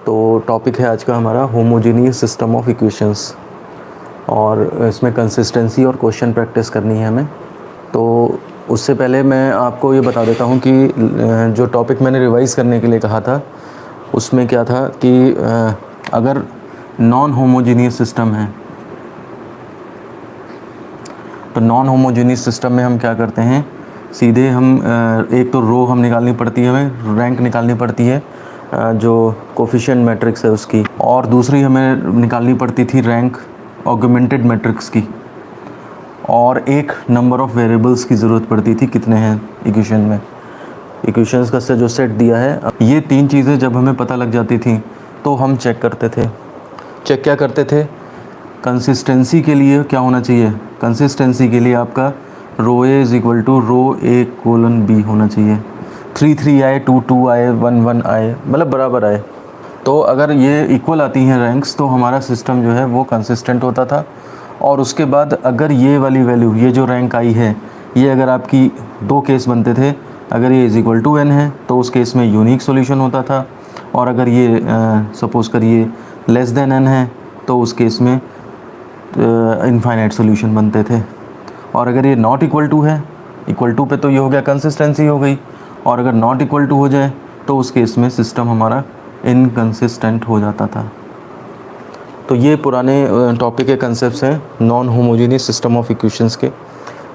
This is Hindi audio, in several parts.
तो टॉपिक है आज का हमारा होमोजेनियस सिस्टम ऑफ इक्वेशंस, और इसमें कंसिस्टेंसी और क्वेश्चन प्रैक्टिस करनी है हमें। तो उससे पहले मैं आपको ये बता देता हूँ कि जो टॉपिक मैंने रिवाइज़ करने के लिए कहा था उसमें क्या था कि अगर नॉन होमोजेनियस सिस्टम है तो नॉन होमोजेनियस सिस्टम में हम क्या करते हैं, सीधे हम एक तो रो हम निकालनी पड़ती है, हमें रैंक निकालनी पड़ती है जो कोफिशिएंट मैट्रिक्स है उसकी, और दूसरी हमें निकालनी पड़ती थी रैंक ऑगमेंटेड मैट्रिक्स की, और एक नंबर ऑफ़ वेरिएबल्स की ज़रूरत पड़ती थी, कितने हैं इक्वेशन में, इक्वेशंस का जो सेट दिया है। ये तीन चीज़ें जब हमें पता लग जाती थी तो हम चेक करते थे। चेक क्या करते थे? कंसिस्टेंसी के लिए क्या होना चाहिए, कंसिस्टेंसी के लिए आपका row A is equal to row A colon B होना चाहिए, 3 आए, 2 आए, 1 आए, मतलब बराबर आए। तो अगर ये इक्वल आती हैं रैंक्स तो हमारा सिस्टम जो है वो कंसिस्टेंट होता था। और उसके बाद अगर ये वाली वैल्यू, ये जो रैंक आई है, ये अगर आपकी दो केस बनते थे, अगर ये इज़ इक्वल टू n है तो उस केस में यूनिक सॉल्यूशन होता था, और अगर ये सपोज़ करिए लेस देन n है तो उस केस में इनफाइनाइट सॉल्यूशन बनते थे। और अगर ये नॉट इक्वल टू है, इक्वल टू पे तो ये हो गया कंसिस्टेंसी हो गई, और अगर नॉट इक्वल टू हो जाए तो उस केस में सिस्टम हमारा इनकंसिस्टेंट हो जाता था। तो ये पुराने टॉपिक के कंसेप्ट्स हैं non homogeneous system of equations के,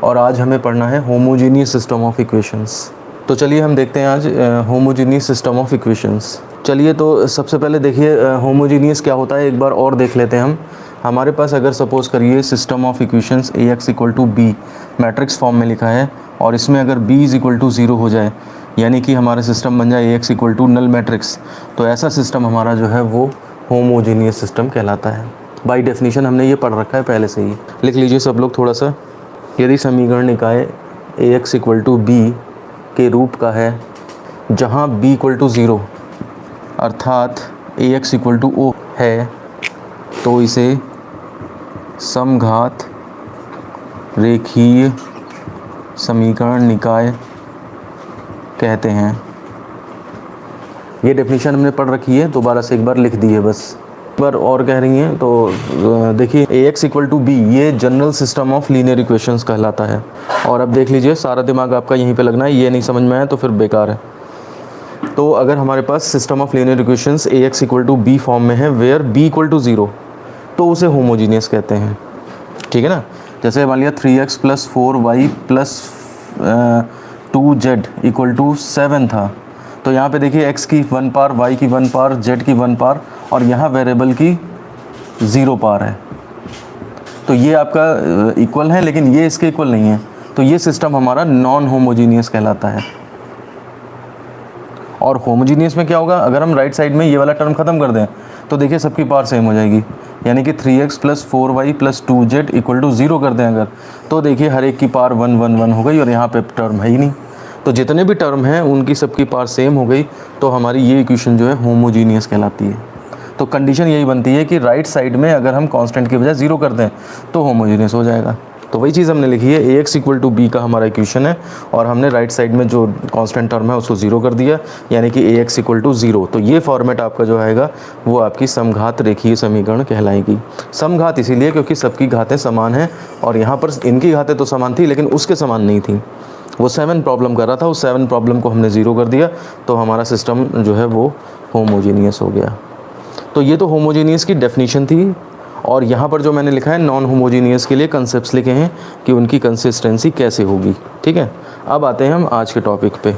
और आज हमें पढ़ना है होमोजेनियस सिस्टम ऑफ इक्वेशंस। तो चलिए हम देखते हैं आज होमोजेनियस सिस्टम ऑफ इक्वेशंस। चलिए तो सबसे पहले देखिए होमोजेनियस क्या होता है, एक बार और देख लेते हैं हम। हमारे पास अगर सपोज़ करिए system of equations A X equal to B matrix form में लिखा है, और इसमें अगर b इज़ इक्वल टू 0 हो जाए, यानी कि हमारा सिस्टम बन जाए A X equal to null matrix, तो ऐसा सिस्टम हमारा जो है वो होमोजेनियस सिस्टम कहलाता है। बाय डेफिनेशन हमने ये पढ़ रखा है पहले से ही, लिख लीजिए सब लोग थोड़ा सा। यदि समीकरण निकाय ए एक्स इक्वल टू बी के रूप का है जहाँ b इक्वल टू 0 अर्थात ए एक्स इक्वल टू ओ है, तो इसे समघात रेखीय समीकरण निकाय कहते हैं। ये डेफिनेशन हमने पढ़ रखी है, दोबारा से एक बार लिख दी है बस। एक बार और कह रही हैं तो देखिए ए एक्स इक्वल टू बी ये general system of linear equations कहलाता है। और अब देख लीजिए सारा दिमाग आपका यहीं पे लगना है, ये नहीं समझ में आया तो फिर बेकार है। तो अगर हमारे पास system of linear equations A X equal to B form में है वेयर बी इक्वल टू 0, तो उसे होमोजीनियस कहते हैं। ठीक है ना। जैसे मान लिया 3x plus 4y plus 2z equal to 7 था, तो यहाँ पे देखिए x की 1 पार, y की 1 पार, z की 1 पार, और यहाँ वेरिएबल की 0 पार है। तो ये आपका इक्वल है, लेकिन ये इसके इक्वल नहीं है, तो ये सिस्टम हमारा नॉन होमोजीनियस कहलाता है। और होमोजीनियस में क्या होगा, अगर हम राइट साइड में ये वाला टर्म ख़त्म कर दें तो देखिए सबकी पार सेम हो जाएगी, यानी कि 3x plus 4y plus 2z equal to 0 कर दें अगर, तो देखिए हर एक की पार 1 1 1 हो गई, और यहाँ पे टर्म है ही नहीं, तो जितने भी टर्म हैं उनकी सबकी पार सेम हो गई, तो हमारी ये इक्वेशन जो है होमोजीनियस कहलाती है। तो कंडीशन यही बनती है कि राइट साइड में अगर हम कांस्टेंट की बजाय 0 कर दें तो होमोजीनियस हो जाएगा। तो वही चीज़ हमने लिखी है, ए एक्स इक्वल टू बी का हमारा इक्वेशन है, और हमने राइट साइड में जो कांस्टेंट टर्म है उसको 0 कर दिया, यानी कि ए एक्स इक्वल टू 0। तो ये फॉर्मेट आपका जो आएगा वो आपकी समघात रेखीय समीकरण कहलाएगी। समघात इसीलिए क्योंकि सबकी घातें समान हैं, और यहाँ पर इनकी घातें तो समान थी लेकिन उसके समान नहीं थी। वो 7 प्रॉब्लम कर रहा था, उस 7 प्रॉब्लम को हमने 0 कर दिया, तो हमारा सिस्टम जो है वो होमोजीनियस हो गया। तो ये तो होमोजीनियस की डेफिनेशन थी, और यहाँ पर जो मैंने लिखा है नॉन होमोजीनियस के लिए कंसेप्ट्स लिखे हैं कि उनकी कंसिस्टेंसी कैसे होगी। ठीक है, अब आते हैं हम आज के टॉपिक पे।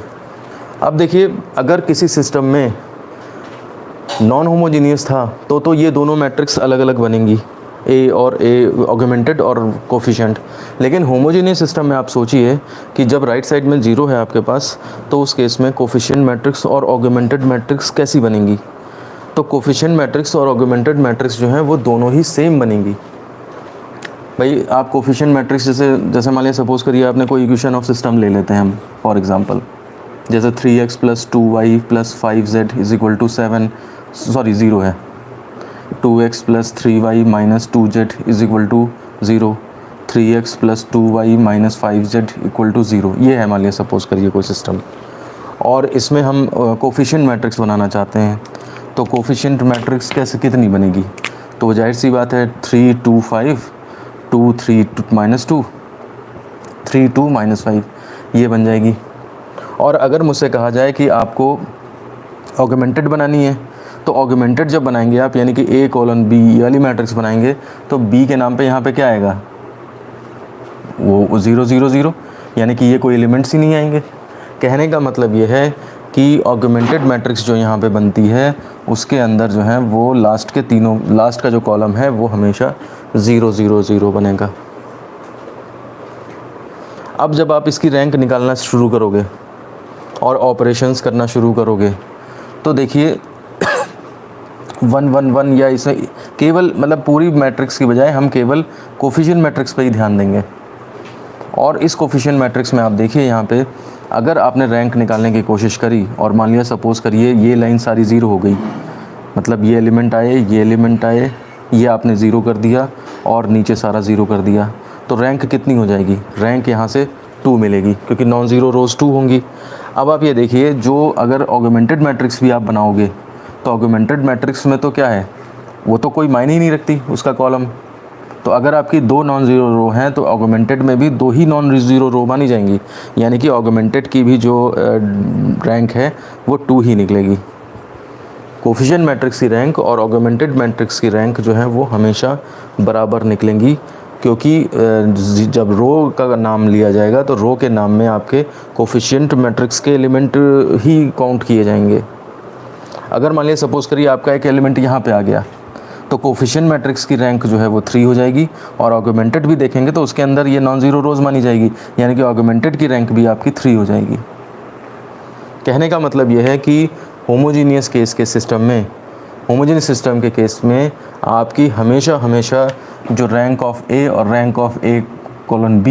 अब देखिए अगर किसी सिस्टम में नॉन होमोजीनियस था तो ये दोनों मैट्रिक्स अलग अलग बनेंगी, ए और ए ऑगमेंटेड और कोफिशिएंट। लेकिन होमोजीनियस सिस्टम में आप सोचिए कि जब राइट साइड में 0 है आपके पास, तो उस केस में कोफिशिएंट मैट्रिक्स और ऑगमेंटेड मैट्रिक्स कैसी बनेंगी? तो कोफिशिएंट मैट्रिक्स और ऑगमेंटेड मैट्रिक्स जो हैं वो दोनों ही सेम बनेंगी। भाई आप कोफिशिएंट मैट्रिक्स जैसे मान लिया सपोज़ करिए आपने कोई इक्वेशन ऑफ सिस्टम ले लेते हैं हम फॉर एग्जांपल, जैसे 3x plus 2y plus 5z is equal to 0 है, 2x plus 3y minus 2z is equal to 0, 3x plus 2y minus 5z equal to 0। ये है मान लिया सपोज़ करिए कोई सिस्टम, और इसमें हम कोफिशिएंट मैट्रिक्स बनाना चाहते हैं। तो कोफिशिएंट मैट्रिक्स कैसे कितनी बनेगी, तो जाहिर सी बात है 3 2 5 2 3 -2 3 2 -5 ये बन जाएगी। और अगर मुझसे कहा जाए कि आपको ऑगमेंटेड बनानी है, तो ऑगमेंटेड जब बनाएंगे आप, यानी कि A कोलन B ये वाली मैट्रिक्स बनाएंगे, तो B के नाम पे यहाँ पे क्या आएगा, वो 0 0 0, यानी कि ये कोई एलिमेंट्स ही नहीं आएंगे। कहने का मतलब ये है कि ऑगमेंटेड मैट्रिक्स जो यहाँ पे बनती है उसके अंदर जो है वो लास्ट का जो कॉलम है वो हमेशा 0 0 0 बनेगा। अब जब आप इसकी रैंक निकालना शुरू करोगे और ऑपरेशंस करना शुरू करोगे, तो देखिए 1 1 1 या इसे केवल मतलब पूरी मैट्रिक्स की बजाय हम केवल कोफिशिएंट मैट्रिक्स पे ही ध्यान देंगे। और इस कोफिशिएंट मैट्रिक्स में आप देखिए यहाँ पे अगर आपने रैंक निकालने की कोशिश करी और मान लिया सपोज़ करिए ये लाइन सारी 0 हो गई, मतलब ये एलिमेंट आए, ये आपने 0 कर दिया और नीचे सारा 0 कर दिया, तो रैंक कितनी हो जाएगी, रैंक यहाँ से 2 मिलेगी, क्योंकि नॉन ज़ीरो रोज़ 2 होंगी। अब आप ये देखिए, जो अगर ऑगमेंटेड मैट्रिक्स भी आप बनाओगे तो ऑगमेंटेड मैट्रिक्स में तो क्या है, वो तो कोई मायने ही नहीं रखती उसका कॉलम। तो अगर आपकी 2 नॉन ज़ीरो रो हैं तो ऑगमेंटेड में भी 2 ही नॉन ज़ीरो रो मानी जाएंगी, यानी कि ऑगमेंटेड की भी जो रैंक है वो 2 ही निकलेगी। कोफिशिएंट मैट्रिक्स की रैंक और ऑगमेंटेड मैट्रिक्स की रैंक जो है वो हमेशा बराबर निकलेंगी, क्योंकि जब रो का नाम लिया जाएगा तो रो के नाम में आपके कोफिशिएंट मैट्रिक्स के एलिमेंट ही काउंट किए जाएंगे। अगर मान लिया सपोज़ करिए आपका एक एलिमेंट यहाँ पे आ गया, तो कोफिशिएंट मैट्रिक्स की रैंक जो है वो 3 हो जाएगी, और ऑगमेंटेड भी देखेंगे तो उसके अंदर ये नॉन ज़ीरो रोज़ मानी जाएगी, यानी कि ऑगमेंटेड की रैंक भी आपकी 3 हो जाएगी। कहने का मतलब ये है कि होमोजीनियस केस के सिस्टम में, होमोजीनियस सिस्टम के केस में आपकी हमेशा जो रैंक ऑफ A और rank of A colon B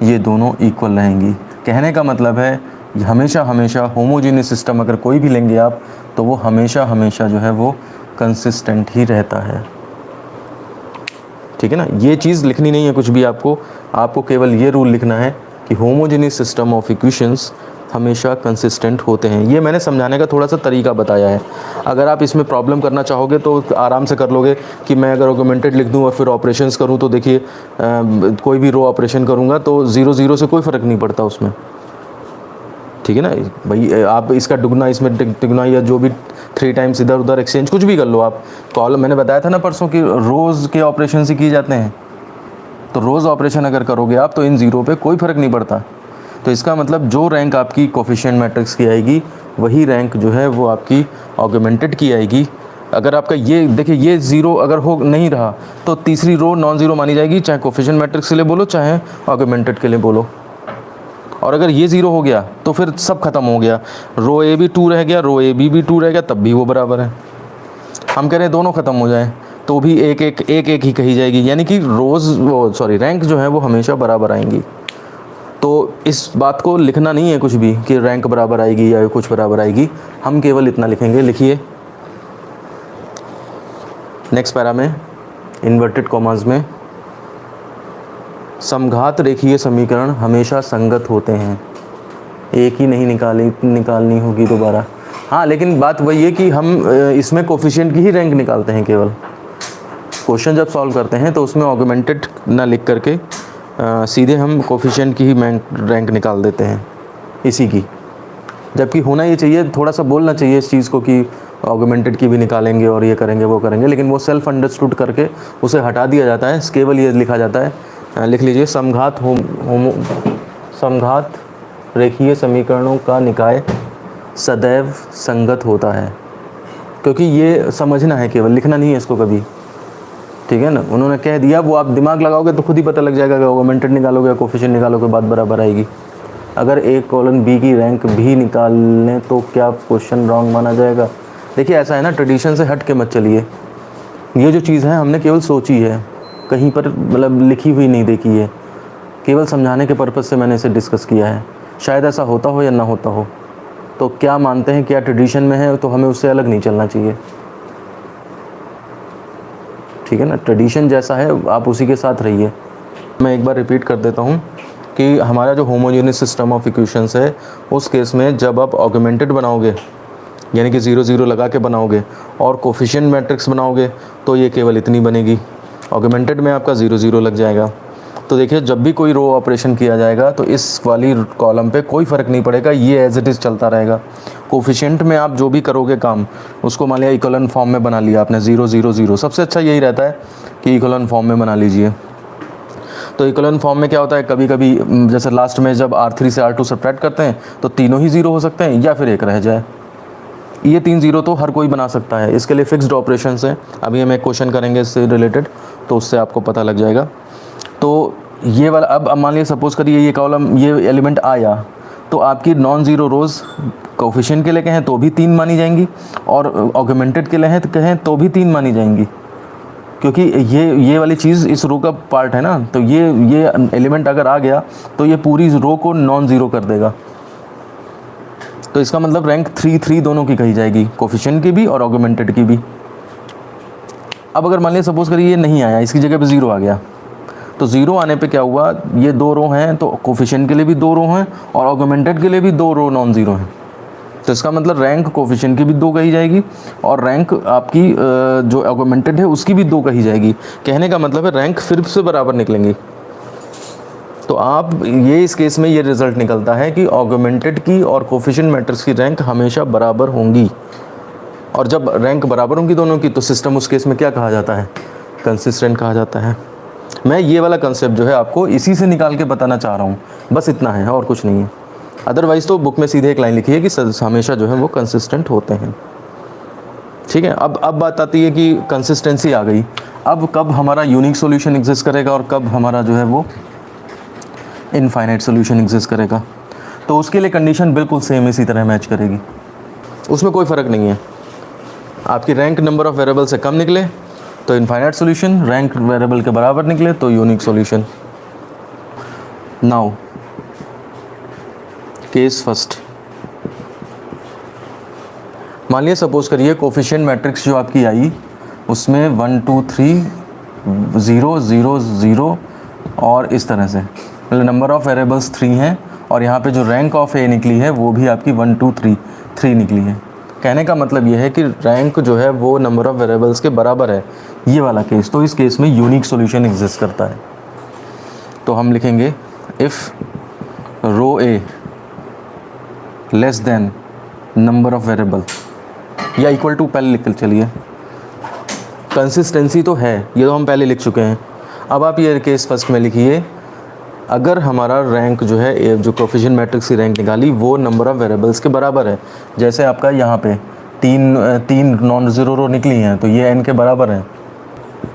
ये दोनों इक्वल रहेंगी। कहने का मतलब है हमेशा होमोजीनियस सिस्टम अगर कोई भी लेंगे आप, तो वो हमेशा जो है वो कंसिस्टेंट ही रहता है। ठीक है ना, ये चीज़ लिखनी नहीं है कुछ भी, आपको केवल ये रूल लिखना है कि होमोजेनियस सिस्टम ऑफ इक्वेशंस हमेशा कंसिस्टेंट होते हैं। ये मैंने समझाने का थोड़ा सा तरीका बताया है। अगर आप इसमें प्रॉब्लम करना चाहोगे तो आराम से कर लोगे कि मैं अगर ऑगमेंटेड लिख दूँ और फिर ऑपरेशंस करूँ, तो देखिए कोई भी रो ऑपरेशन करूँगा तो 0 0 से कोई फ़र्क नहीं पड़ता उसमें। ठीक है ना भाई, आप इसका दुगना इसमें तिगुना या जो भी 3 टाइम्स इधर उधर एक्सचेंज कुछ भी कर लो आप। कॉलम मैंने बताया था ना परसों कि रोज़ के ऑपरेशन से किए जाते हैं, तो रोज़ ऑपरेशन अगर करोगे आप तो इन 0 पे कोई फ़र्क नहीं पड़ता। तो इसका मतलब जो रैंक आपकी कोफिशिएंट मैट्रिक्स की आएगी वही रैंक जो है वो आपकी ऑगमेंटेड की आएगी। अगर आपका ये देखिए ये 0 अगर हो नहीं रहा तो तीसरी रो नॉन ज़ीरो मानी जाएगी, चाहे कोफिशिएंट मैट्रिक्स के लिए बोलो चाहे ऑगमेंटेड के लिए बोलो। और अगर ये 0 हो गया तो फिर सब खत्म हो गया, रो A भी 2 रह गया, रो A भी 2 रह गया, तब भी वो बराबर है। हम कह रहे हैं दोनों ख़त्म हो जाए तो भी एक एक ही कही जाएगी, यानी कि रैंक जो है वो हमेशा बराबर आएंगी। तो इस बात को लिखना नहीं है कुछ भी कि रैंक बराबर आएगी या कुछ बराबर आएगी, हम केवल इतना लिखेंगे। लिखिए नेक्स्ट पैरा में इन्वर्टेड कॉमास में, समघात रेखीय समीकरण हमेशा संगत होते हैं। एक ही नहीं निकालनी होगी दोबारा। हाँ, लेकिन बात वही है कि हम इसमें कोफिशिएंट की ही रैंक निकालते हैं केवल। क्वेश्चन जब सॉल्व करते हैं तो उसमें ऑगमेंटेड ना लिख करके सीधे हम कोफिशिएंट की ही रैंक निकाल देते हैं इसी की। जबकि होना ये चाहिए, थोड़ा सा बोलना चाहिए इस चीज़ को कि ऑगमेंटेड की भी निकालेंगे और ये करेंगे वो करेंगे, लेकिन वो सेल्फ अंडरस्टूड करके उसे हटा दिया जाता है। केवल ये लिखा जाता है, लिख लीजिए समघात रेखीय समीकरणों का निकाय सदैव संगत होता है। क्योंकि ये समझना है, केवल लिखना नहीं है इसको कभी। ठीक है ना, उन्होंने कह दिया, वो आप दिमाग लगाओगे तो खुद ही पता लग जाएगा कि ऑगमेंटेड निकालोगे या कोफिशिएंट निकालोगे बात बराबर आएगी। अगर A कोलन B की रैंक भी निकाल लें तो क्या क्वेश्चन रॉन्ग माना जाएगा? देखिए ऐसा है ना, ट्रेडिशन से हट के मत चलिए। ये जो चीज़ है हमने केवल सोची है, कहीं पर मतलब लिखी हुई नहीं देखी है, केवल समझाने के पर्पज़ से मैंने इसे डिस्कस किया है। शायद ऐसा होता हो या ना होता हो, तो क्या मानते हैं, क्या ट्रेडिशन में है, तो हमें उससे अलग नहीं चलना चाहिए। ठीक है ना, ट्रेडिशन जैसा है आप उसी के साथ रहिए। मैं एक बार रिपीट कर देता हूँ कि हमारा जो होमोजेनियस सिस्टम ऑफ इक्वेशंस है, उस केस में जब आप ऑगमेंटेड बनाओगे यानी कि 0 0 लगा के बनाओगे और कोफिशिएंट मैट्रिक्स बनाओगे तो ये केवल इतनी बनेगी। ऑगमेंटेड में आपका 0 0 लग जाएगा। तो देखिए जब भी कोई रो ऑपरेशन किया जाएगा तो इस वाली कॉलम पे कोई फ़र्क नहीं पड़ेगा, ये एज इट इज़ चलता रहेगा। कोफिशिएंट में आप जो भी करोगे काम, उसको मान लिया इक्वलन फॉर्म में बना लिया आपने 0 0 0। सबसे अच्छा यही रहता है कि इक्वलन फॉर्म में बना लीजिए। तो इक्वलन फॉर्म में क्या होता है, कभी कभी जैसे लास्ट में जब R3 से R2 सब्ट्रैक्ट करते हैं तो तीनों ही 0 हो सकते हैं या फिर एक रह जाए। ये 3 0 तो हर कोई बना सकता है। इसके लिए फिक्स्ड ऑपरेशंस हैं, अभी हम एक क्वेश्चन करेंगे इससे रिलेटेड, तो उससे आपको पता लग जाएगा। तो ये वाला अब मान लीजिए सपोज करिए ये कॉलम, ये एलिमेंट आया, तो आपकी नॉन ज़ीरो रोज़ कोफिशिएंट के लिए कहें तो भी 3 मानी जाएंगी और ऑगमेंटेड के लिए कहें तो भी 3 मानी जाएंगी, क्योंकि ये वाली चीज़ इस रो का पार्ट है ना। तो ये एलिमेंट अगर आ गया तो ये पूरी रो को नॉन ज़ीरो कर देगा। तो इसका मतलब रैंक 3 3 दोनों की कही जाएगी, कोफिशिएंट की भी और ऑगमेंटेड की भी। अब अगर मान लिया सपोज करिए ये नहीं आया, इसकी जगह पे 0 आ गया, तो 0 आने पे क्या हुआ, ये 2 रो हैं तो कोफिशिएंट के लिए भी 2 रो हैं और ऑगमेंटेड के लिए भी 2 रो नॉन ज़ीरो हैं। तो इसका मतलब रैंक कोफिशिएंट की भी 2 कही जाएगी और रैंक आपकी जो ऑगमेंटेड है उसकी भी 2 कही जाएगी। कहने का मतलब है रैंक फिर से बराबर निकलेंगी। तो आप ये इस केस में ये रिज़ल्ट निकलता है कि ऑगमेंटेड की और कोफिशिएंट मैट्रिक्स की रैंक हमेशा बराबर होंगी। और जब रैंक बराबर होंगी दोनों की तो सिस्टम उस केस में क्या कहा जाता है, कंसिस्टेंट कहा जाता है। मैं ये वाला कंसेप्ट जो है आपको इसी से निकाल के बताना चाह रहा हूँ, बस इतना है और कुछ नहीं है। अदरवाइज़ तो बुक में सीधे एक लाइन लिखी है कि हमेशा जो है वो कंसिस्टेंट होते हैं। ठीक है, अब बात आती है कि कंसिस्टेंसी आ गई, अब कब हमारा यूनिक सॉल्यूशन एग्जिस्ट करेगा और कब हमारा जो है वो इनफाइनाइट सॉल्यूशन एग्जिस्ट करेगा। तो उसके लिए कंडीशन बिल्कुल सेम इसी तरह मैच करेगी, उसमें कोई फ़र्क नहीं है। आपकी रैंक नंबर ऑफ़ वेरिएबल से कम निकले तो इनफाइनाइट सॉल्यूशन, रैंक वेरिएबल के बराबर निकले तो unique solution. Now case first, मान लिया सपोज करिए कोफिशिएंट मैट्रिक्स जो आपकी आई उसमें 1 2 3 0 0 0 और इस तरह से, मतलब नंबर ऑफ़ वेरिएबल्स 3 हैं और यहाँ पे जो रैंक ऑफ ए निकली है वो भी आपकी 1 2 3 निकली है। कहने का मतलब ये है कि रैंक जो है वो नंबर ऑफ़ वेरिएबल्स के बराबर है, ये वाला केस। तो इस केस में यूनिक सॉल्यूशन एग्जिस्ट करता है। तो हम लिखेंगे if rho A less than number of variable या इक्वल टू, पहले लिख कर चलिए, कंसिस्टेंसी तो है, ये तो हम पहले लिख चुके हैं। अब आप ये केस फर्स्ट में लिखिए, अगर हमारा रैंक जो है जो कोफिशिएंट मैट्रिक्स की रैंक निकाली वो नंबर ऑफ़ वेरिएबल्स के बराबर है। जैसे आपका यहाँ पे तीन नॉन ज़ीरो रो निकली हैं तो ये n के बराबर है,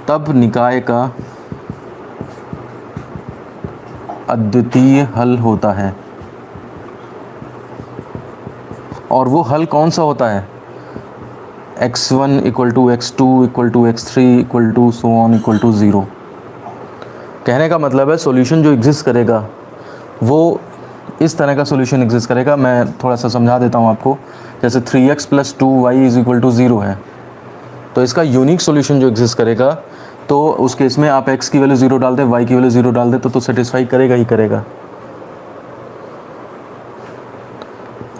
तब निकाय का अद्वितीय हल होता है। और वो हल कौन सा होता है, x1 equal to x2 equal to x3 equal to so on equal to 0। कहने का मतलब है सॉल्यूशन जो एग्जिस्ट करेगा वो इस तरह का सॉल्यूशन एग्जिस्ट करेगा। मैं थोड़ा सा समझा देता हूँ आपको। जैसे 3x + 2y is equal to 0 है, तो इसका यूनिक सॉल्यूशन जो एग्जिस्ट करेगा तो उस केस में आप x की वैल्यू 0 डाल दे, y की वैल्यू 0 डाल दे तो सेटिस्फाई करेगा ही करेगा।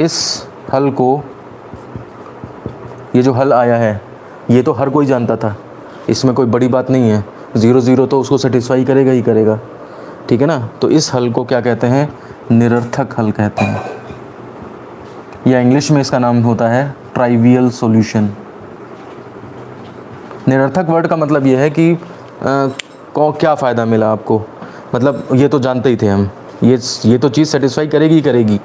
इस हल को, ये जो हल आया है ये तो हर कोई जानता था, इसमें कोई बड़ी बात नहीं है, 0 0 तो उसको सेटिस्फाई करेगा ही करेगा, ठीक है ना। तो इस हल को क्या कहते हैं, निरर्थक हल कहते हैं, या इंग्लिश में इसका नाम होता है ट्राइवियल सॉल्यूशन। निरर्थक वर्ड का मतलब ये है कि को क्या फ़ायदा मिला आपको, मतलब ये तो जानते ही थे हम, ये तो चीज़ सेटिस्फाई करेगी ही करेगी,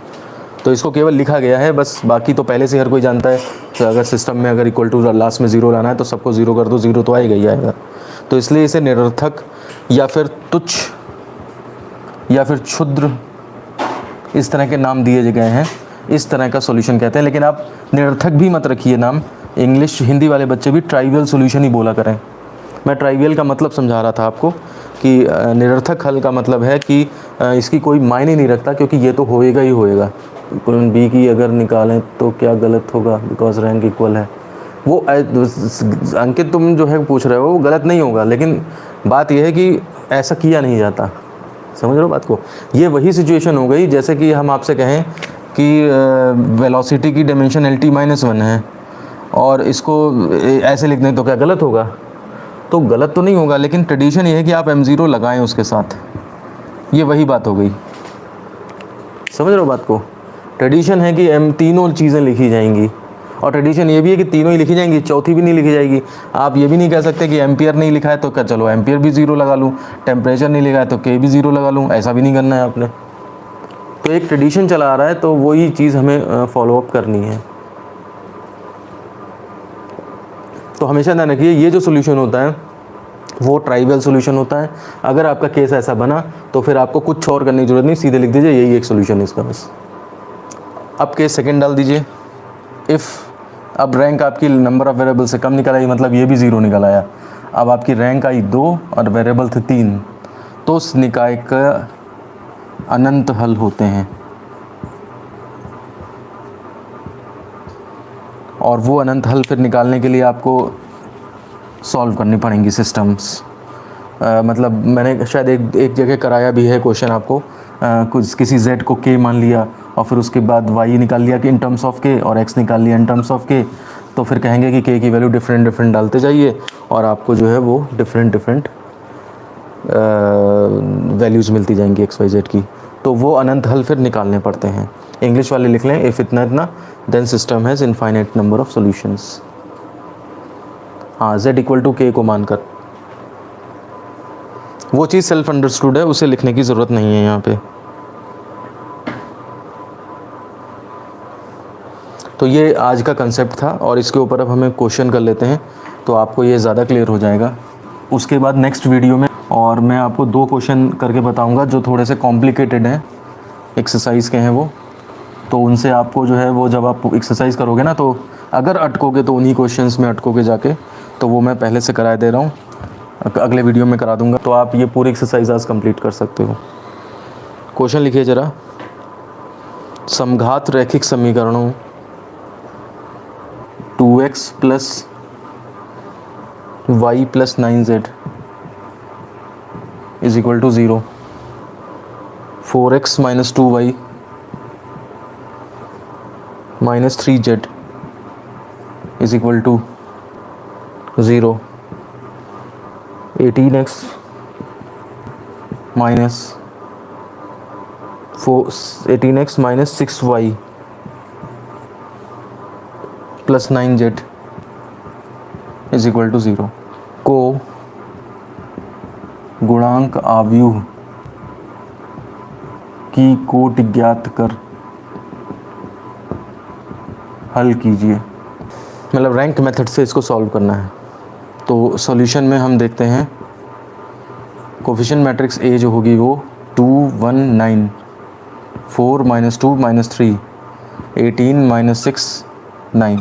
तो इसको केवल लिखा गया है बस, बाकी तो पहले से हर कोई जानता है। तो अगर सिस्टम में अगर इक्वल टू लास्ट में 0 लाना है तो सबको 0 कर दो, 0 तो आएगा ही आएगा। तो इसलिए इसे निरर्थक या फिर तुच्छ या फिर क्षुद्र इस तरह के नाम दिए गए हैं, इस तरह का सॉल्यूशन कहते हैं। लेकिन आप निरर्थक भी मत रखिए नाम, इंग्लिश हिंदी वाले बच्चे भी ट्राइवियल सॉल्यूशन ही बोला करें। मैं ट्राइवियल का मतलब समझा रहा था आपको कि निरर्थक हल का मतलब है कि इसकी कोई मायने नहीं रखता, क्योंकि ये तो होएगा ही होएगा। बी की अगर निकालें तो क्या गलत होगा, बिकॉज रैंक इक्वल है। वो अंकित तुम जो है पूछ रहे हो वो गलत नहीं होगा, लेकिन बात यह है कि ऐसा किया नहीं जाता। समझ रहे हो बात को। ये वही सिचुएशन हो गई जैसे कि हम आपसे कहें कि वेलोसिटी की dimension L T minus one है और इसको ऐसे लिख दें तो क्या गलत होगा? तो गलत तो नहीं होगा, लेकिन ट्रेडिशन ये है कि आप m0 लगाएं उसके साथ। ये वही बात हो गई, समझ रहे हो बात को? ट्रेडिशन है कि तीनों चीज़ें लिखी जाएंगी, और ट्रेडिशन ये भी है कि तीनों ही लिखी जाएंगी, चौथी भी नहीं लिखी जाएगी। आप ये भी नहीं कह सकते कि एम्पियर नहीं लिखा है तो क्या चलो एम्पियर भी ज़ीरो लगा लूँ, टेम्परेचर नहीं लिखा है तो के भी ज़ीरो लगा लूँ, ऐसा भी नहीं करना है आपने। तो एक ट्रेडिशन चला आ रहा है, तो वही चीज़ हमें फॉलोअप करनी है। तो हमेशा ध्यान रखिए, ये जो सोल्यूशन होता है वो ट्राइवियल सोल्यूशन होता है। अगर आपका केस ऐसा बना तो फिर आपको कुछ और करने की जरूरत नहीं, सीधे लिख दीजिए यही एक सोल्यूशन है इसका बस। अब केस सेकंड डाल दीजिए। इफ़ अब रैंक आपकी नंबर ऑफ वेरिएबल से कम निकल आई, मतलब ये भी ज़ीरो निकल आया। अब आपकी रैंक आई 2 और वेरिएबल थे 3, तो उस निकाय का अनंत हल होते हैं, और वो अनंत हल फिर निकालने के लिए आपको सॉल्व करनी पड़ेंगी सिस्टम्स। मतलब मैंने शायद एक जगह कराया भी है क्वेश्चन आपको, कुछ किसी z को k मान लिया और फिर उसके बाद y निकाल लिया कि इन टर्म्स ऑफ k, और x निकाल लिया इन टर्म्स ऑफ k। तो फिर कहेंगे कि k की वैल्यू डिफरेंट डालते जाइए और आपको जो है वो डिफरेंट वैल्यूज़ मिलती जाएंगी x y z की। तो वो अनंत हल फिर निकालने पड़ते हैं। इंग्लिश वाले लिख लें, इफ़ इतना इतना then system has infinite number of solutions. हाँ, z इक्वल टू k को मानकर, वो चीज़ सेल्फ अंडरस्टूड है, उसे लिखने की ज़रूरत नहीं है यहाँ पे। तो ये आज का कंसेप्ट था, और इसके ऊपर अब हमें क्वेश्चन कर लेते हैं, तो आपको ये ज़्यादा क्लियर हो जाएगा। उसके बाद नेक्स्ट वीडियो में और मैं आपको 2 क्वेश्चन करके बताऊंगा जो थोड़े से कॉम्प्लिकेटेड हैं, एक्सरसाइज के हैं वो। तो उनसे आपको जो है वो जब आप एक्सरसाइज करोगे ना, तो अगर अटकोगे तो उन्हीं क्वेश्चंस में अटकोगे जाके, तो वो मैं पहले से करा दे रहा हूँ, अगले वीडियो में करा दूंगा, तो आप ये पूरी एक्सरसाइज आज कंप्लीट कर सकते हो। क्वेश्चन लिखिए ज़रा। समघात रैखिक समीकरणों 2x plus y plus 9z is equal to 0, 4x minus 2y minus 3z is equal to 0, 18x minus 6y plus 9z is equal to 0 को गुणांक आव्यूह की कोटि ज्ञात कर हल कीजिए। मतलब रैंक मेथड से इसको सॉल्व करना है। तो सॉल्यूशन में हम देखते हैं कोफिशिएंट मैट्रिक्स A जो होगी वो 2 1 9, 4 माइनस 2 माइनस 3, 18 माइनस 6 9।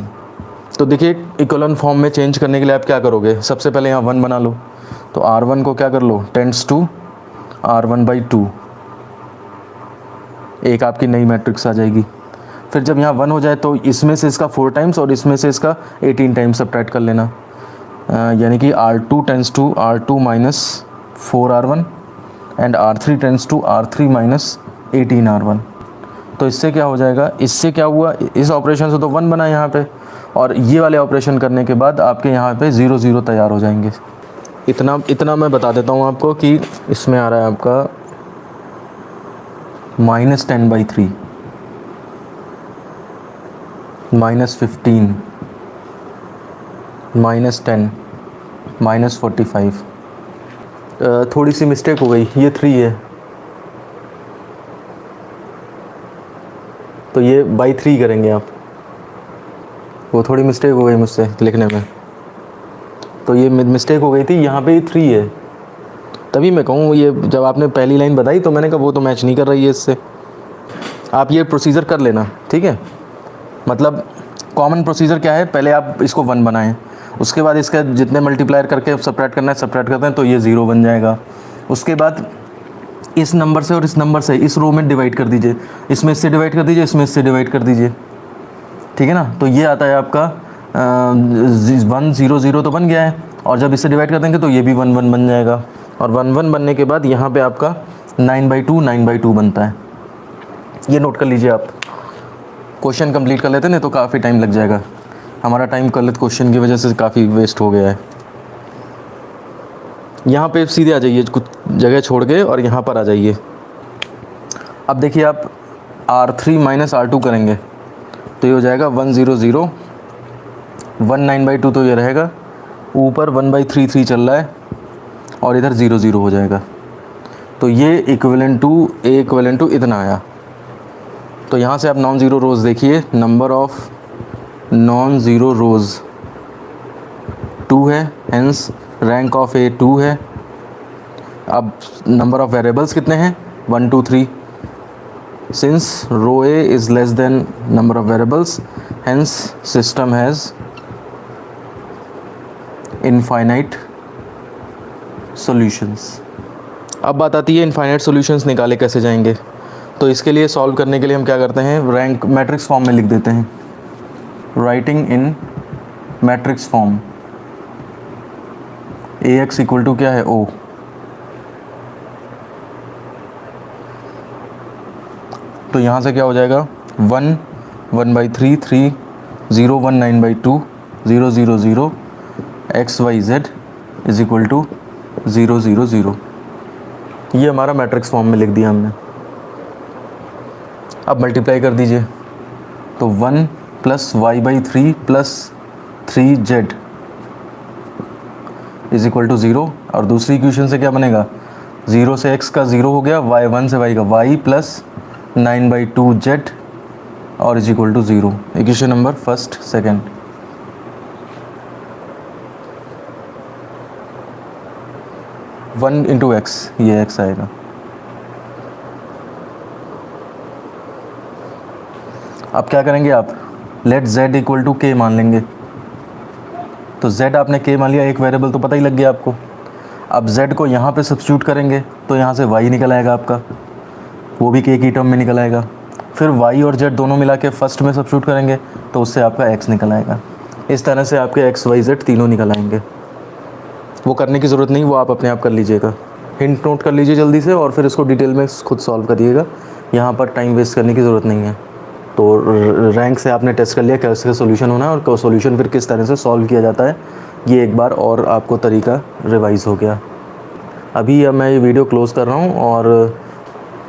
तो देखिए इक्वलन फॉर्म में चेंज करने के लिए आप क्या करोगे, सबसे पहले यहाँ 1 बना लो, तो R1 को क्या कर लो, टेंड्स टू R1/2, एक आपकी नई मैट्रिक्स आ जाएगी। फिर जब यहाँ 1 हो जाए तो इसमें से इसका 4 टाइम्स और इसमें से इसका 18 टाइम्स सब्ट्रैक्ट कर लेना, यानी कि R2 tends to R2 minus 4R1 and R3 tends to R3 minus 18R1। तो इससे क्या हो जाएगा, इससे क्या हुआ, इस ऑपरेशन से तो 1 बना यहाँ पे, और ये वाले ऑपरेशन करने के बाद आपके यहाँ पे 0 0 तैयार हो जाएंगे। इतना मैं बता देता हूँ आपको कि इसमें आ रहा है आपका -10/3, -15, -10, -45। थोड़ी सी मिस्टेक हो गई, ये 3 है तो ये बाई 3 करेंगे आप, वो थोड़ी मिस्टेक हो गई मुझसे लिखने में, तो ये मिस्टेक हो गई थी, यहाँ पे 3 है। तभी मैं कहूँ, ये जब आपने पहली लाइन बताई तो मैंने कहा वो तो मैच नहीं कर रही है इससे। आप ये प्रोसीजर कर लेना, ठीक है। मतलब कॉमन प्रोसीजर क्या है, पहले आप इसको 1 बनाएं, उसके बाद इसका जितने मल्टीप्लायर करके सब्ट्रैक्ट करना है सब्ट्रैक्ट करते हैं तो ये 0 बन जाएगा। उसके बाद इस नंबर से और इस नंबर से इस रो में डिवाइड कर दीजिए, इसमें इससे डिवाइड कर दीजिए, इसमें इससे डिवाइड कर दीजिए, ठीक है ना। तो ये आता है आपका 1 0 0 तो बन गया है, और जब इससे डिवाइड कर देंगे तो ये भी 1 1 बन जाएगा, और 1 1 बनने के बाद यहाँ पे आपका 9/2 9/2 बनता है। ये नोट कर लीजिए आप। क्वेश्चन कंप्लीट कर लेते हैं, नहीं तो काफ़ी टाइम लग जाएगा। हमारा टाइम गलत क्वेश्चन की वजह से काफ़ी वेस्ट हो गया है। यहाँ पे सीधे आ जाइए, कुछ जगह छोड़ के और यहाँ पर आ जाइए। अब देखिए आप R3 माइनस R2 करेंगे तो ये हो जाएगा 100, 19/2 तो ये रहेगा, ऊपर 1/3 चल रहा है और इधर 0 0 हो जाएगा। तो ये इक्विवेलेंट टू इतना आया। तो यहाँ से आप नॉन ज़ीरो रोज़ देखिए, नंबर ऑफ नॉन ज़ीरो रोज़ 2 है, हेंस रैंक ऑफ ए 2 है। अब नंबर ऑफ वेरिएबल्स कितने हैं, 1 2 3। Since rho A is less than number of variables, hence system has infinite solutions. अब बात आती है इनफाइनाइट सॉल्यूशंस निकाले कैसे जाएंगे। तो इसके लिए सॉल्व करने के लिए हम क्या करते हैं, रैंक मैट्रिक्स फॉर्म में लिख देते हैं। Writing in matrix form, AX equal to क्या है, O। तो यहाँ से क्या हो जाएगा, 1 1/3 3 0 1 9/2 0 0 0 XYZ इज इक्वल टू 0 0 0। ये हमारा मैट्रिक्स फॉर्म में लिख दिया हमने। अब मल्टीप्लाई कर दीजिए, तो 1 + y/3 + 3z is equal to 0। और दूसरी इक्वेशन से क्या बनेगा, 0 से x का 0 हो गया, y1 से y का y + 9/2z और is equal to 0। Equation number first second. One into x, ये x आएगा। अब क्या करेंगे आप, let z equal to k मान लेंगे। तो z आपने k मान लिया, एक वेरिएबल तो पता ही लग गया आपको। अब z को यहाँ पे सब्स्टिट्यूट करेंगे तो यहाँ से y निकल आएगा आपका, वो भी k की टर्म में निकल आएगा। फिर y और z दोनों मिला के फर्स्ट में सब्स्टिट्यूट करेंगे तो उससे आपका x निकल आएगा। इस तरह से आपके x y z तीनों निकल आएंगे। वो करने की ज़रूरत नहीं, वो आप अपने आप कर लीजिएगा। हिंट नोट कर लीजिए जल्दी से और फिर इसको डिटेल में खुद सॉल्व करिएगा। यहाँ पर टाइम वेस्ट करने की ज़रूरत नहीं है। तो रैंक से आपने टेस्ट कर लिया कैसे सोल्यूशन होना है और सोल्यूशन फिर किस तरह से सॉल्व किया जाता है, ये एक बार और आपको तरीका रिवाइज़ हो गया। अभी अब मैं ये वीडियो क्लोज़ कर रहा हूँ और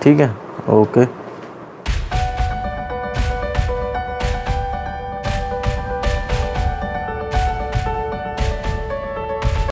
ठीक है, ओके।